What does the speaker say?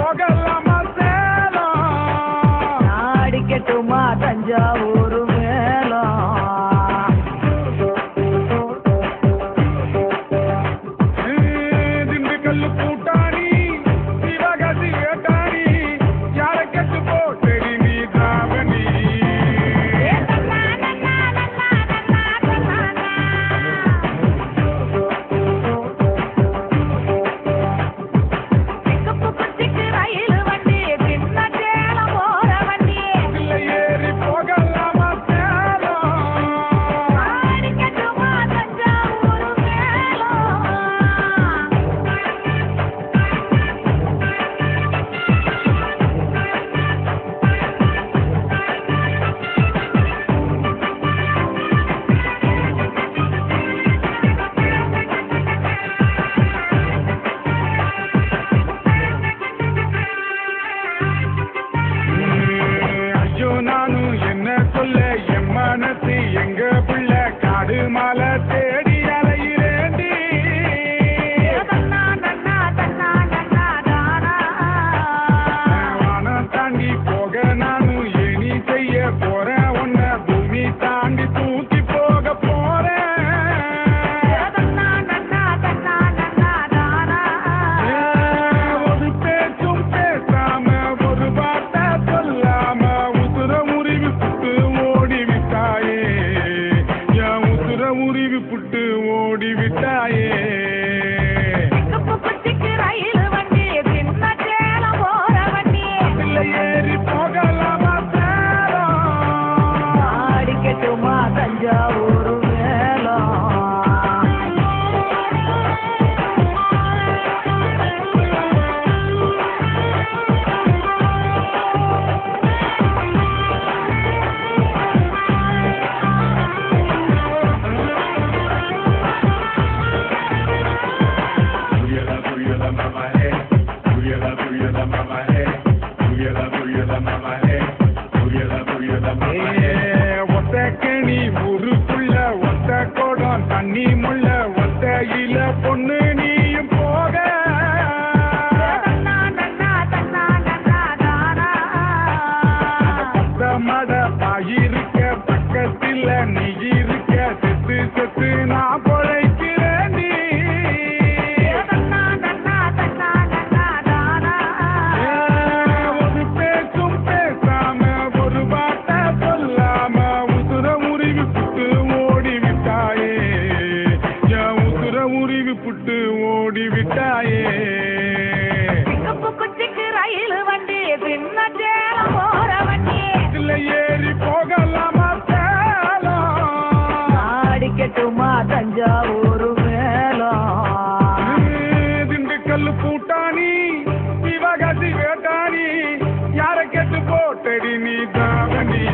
போகலாமா சேலம் அடிக்கட்டுமா தஞ்சாவூர் மேலம் திண்டுக்கல் கூட்டாணி சிவகாசி வேட்டாணி யார கெட்டு போட்டடி நீ தாவணி எங்க பிள்ள காடு மாலை தேடி அலையிறேண்டி வானம் தாண்டி போக நானும் ஏனி செய்ய போறேன் உன்னை பூமி தாண்டி தூக்கி போக போறேன் ஒரு பேச்சும் பேசாம ஒரு வார்த்தை சொல்லாம உசுர முறிவு புட்டு ஓடி விட்டாயே உருவி புட்டு ஓடி விட்டாயே ரயில் வண்டி சின்ன சேலம் போற வண்டி ஏறி போகலாமா சேலம் அடிக்கட்டுமா தஞ்சாவூர் மேலம் ஒத்தக்கணி ஊருக்குள்ள ஒத்த கோடம் தண்ணி முள்ள ஒத்தையில பொண்ணு நீயும் போக மட பாயிருக்க பக்கத்தில் நீ இருக்க செத்து செத்து நான் பொழைக்கிறேன் நீ ஒரு பேச்சும் பேசாம ஒரு வார்த்தை சொல்லாம உசுர முறிவு புட்டு ஓடி விட்டாயே உசுர முறிவு புட்டு ஓடி விட்டாயே ரயில் வண்டி சின்ன சேலம் போற வண்டி ஏறி போகலாமா சேலம் அடிக்கட்டுமா தஞ்சாவூர் மேலம் திண்டுக்கல் கூட்டாணி சிவகாசி வேட்டாணி யார கெட்டு போட்டடி நீ தாவணி